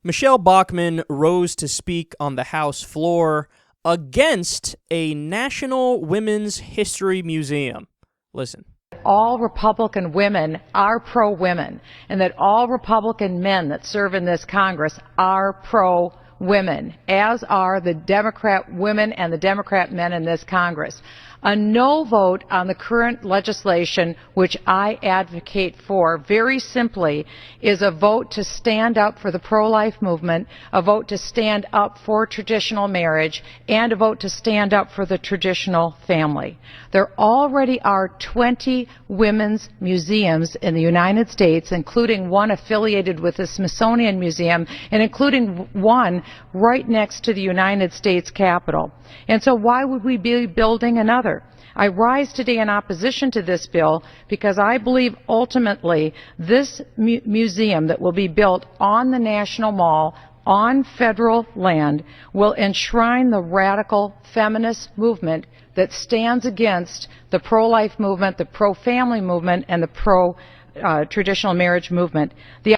Michele Bachmann rose to speak on the House floor against a National Women's History Museum. Listen. All Republican women are pro-women, and that all Republican men that serve in this Congress are pro-women, as are the Democrat women and the Democrat men in this Congress. A no vote on the current legislation, which I advocate for, very simply, is a vote to stand up for the pro-life movement, a vote to stand up for traditional marriage, and a vote to stand up for the traditional family. There already are 20 women's museums in the United States, including one affiliated with the Smithsonian Museum, and including one right next to the United States Capitol. And so why would we be building another? I rise today in opposition to this bill because I believe ultimately this museum that will be built on the National Mall on federal land will enshrine the radical feminist movement that stands against the pro-life movement, the pro-family movement, and the pro-traditional marriage movement. The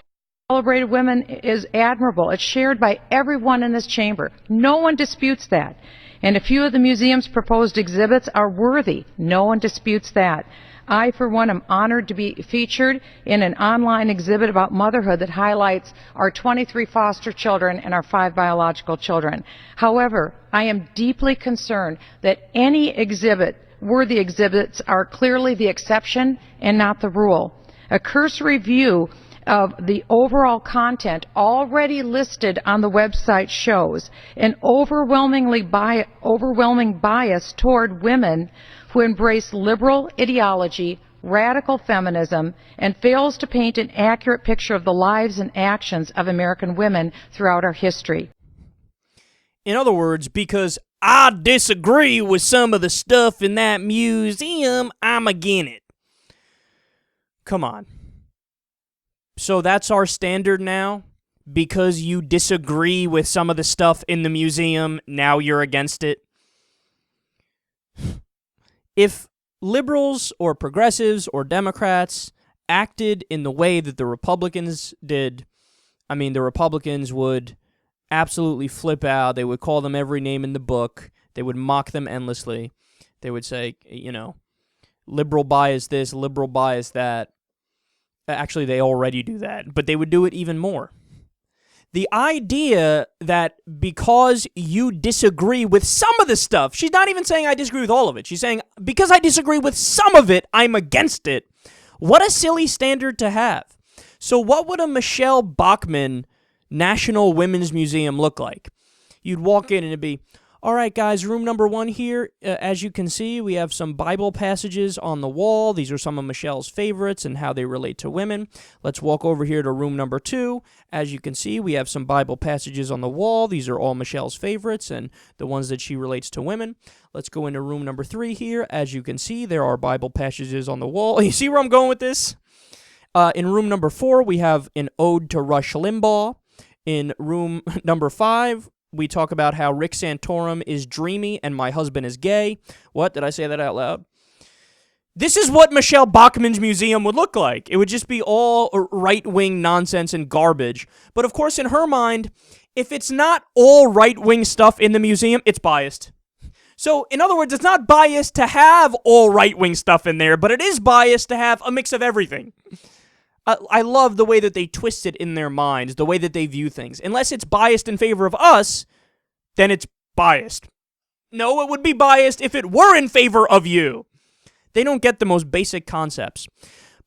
celebrated women is admirable. It's shared by everyone in this chamber. No one disputes that. And a few of the museum's proposed exhibits are worthy. No one disputes that. I, for one, am honored to be featured in an online exhibit about motherhood that highlights our 23 foster children and our 5 biological children. However, I am deeply concerned that any worthy exhibits are clearly the exception and not the rule. A cursory view of the overall content already listed on the website shows an overwhelming bias toward women who embrace liberal ideology, radical feminism, and fails to paint an accurate picture of the lives and actions of American women throughout our history. In other words, because I disagree with some of the stuff in that museum, I'm against it. Come on. So that's our standard now? Because you disagree with some of the stuff in the museum, now you're against it? If liberals or progressives or Democrats acted in the way that the Republicans did, I mean, the Republicans would absolutely flip out. They would call them every name in the book. They would mock them endlessly. They would say, you know, liberal bias this, liberal bias that. Actually, they already do that, but they would do it even more. The idea that because you disagree with some of the stuff, she's not even saying I disagree with all of it. She's saying because I disagree with some of it, I'm against it. What a silly standard to have. So what would a Michele Bachmann National Women's Museum look like? You'd walk in and it'd be, all right, guys, room number 1 here. As you can see, we have some Bible passages on the wall. These are some of Michele's favorites and how they relate to women. Let's walk over here to room number 2. As you can see, we have some Bible passages on the wall. These are all Michele's favorites and the ones that she relates to women. Let's go into room number 3 here. As you can see, there are Bible passages on the wall. You see where I'm going with this? In room number 4, we have an ode to Rush Limbaugh. In room number 5, we talk about how Rick Santorum is dreamy and my husband is gay. What? Did I say that out loud? This is what Michele Bachmann's museum would look like. It would just be all right-wing nonsense and garbage. But of course, in her mind, if it's not all right-wing stuff in the museum, it's biased. So, in other words, it's not biased to have all right-wing stuff in there, but it is biased to have a mix of everything. I love the way that they twist it in their minds, the way that they view things. Unless it's biased in favor of us, then it's biased. No, it would be biased if it were in favor of you. They don't get the most basic concepts.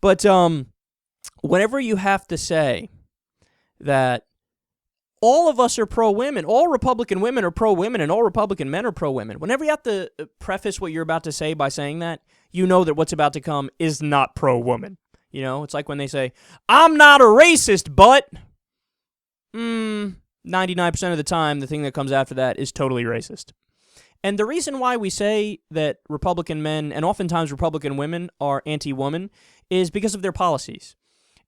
But whenever you have to say that all of us are pro-women, all Republican women are pro-women, and all Republican men are pro-women, whenever you have to preface what you're about to say by saying that, you know that what's about to come is not pro-woman. You know, it's like when they say, I'm not a racist, but 99% of the time, the thing that comes after that is totally racist. And the reason why we say that Republican men and oftentimes Republican women are anti-woman is because of their policies.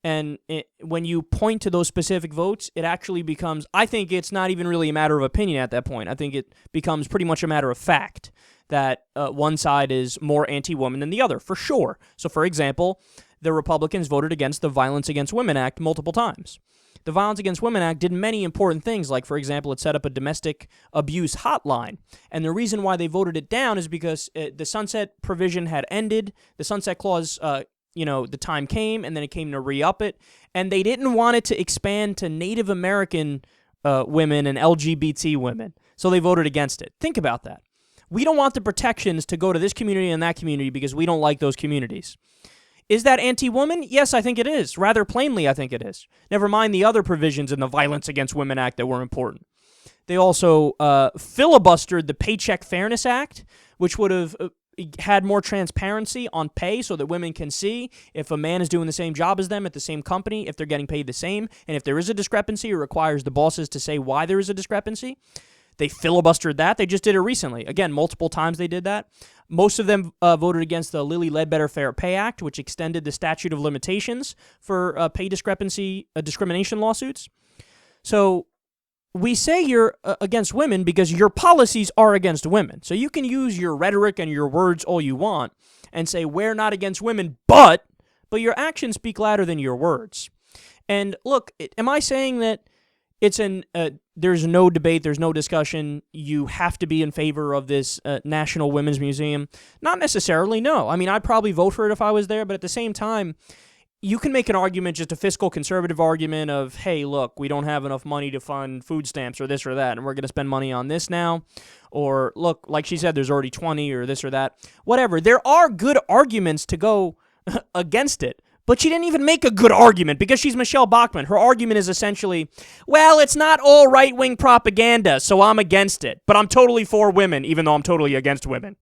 And when you point to those specific votes, it actually becomes, I think it's not even really a matter of opinion at that point. I think it becomes pretty much a matter of fact that one side is more anti-woman than the other, for sure. So, for example, the Republicans voted against the Violence Against Women Act multiple times. the Violence Against Women Act did many important things, like, for example, it set up a domestic abuse hotline. And the reason why they voted it down is because the sunset provision had ended. The sunset clause, the time came, and then it came to re-up it. And they didn't want it to expand to Native American women and LGBT women. So they voted against it. Think about that. We don't want the protections to go to this community and that community because we don't like those communities. Is that anti-woman? Yes, I think it is. Rather plainly, I think it is. Never mind the other provisions in the Violence Against Women Act that were important. They also filibustered the Paycheck Fairness Act, which would have had more transparency on pay so that women can see if a man is doing the same job as them at the same company, if they're getting paid the same, and if there is a discrepancy, it requires the bosses to say why there is a discrepancy. They filibustered that. They just did it recently. Again, multiple times they did that. Most of them voted against the Lilly Ledbetter Fair Pay Act, which extended the statute of limitations for pay discrepancy discrimination lawsuits. So we say you're against women because your policies are against women. So you can use your rhetoric and your words all you want and say we're not against women, but your actions speak louder than your words. And look, am I saying that it's there's no debate, there's no discussion, you have to be in favor of this National Women's Museum? Not necessarily, no. I mean, I'd probably vote for it if I was there, but at the same time, you can make an argument, just a fiscal conservative argument of, hey, look, we don't have enough money to fund food stamps or this or that, and we're going to spend money on this now. Or, look, like she said, there's already 20 or this or that. Whatever. There are good arguments to go against it. But she didn't even make a good argument because she's Michele Bachmann. Her argument is essentially, well, it's not all right-wing propaganda, so I'm against it. But I'm totally for women, even though I'm totally against women.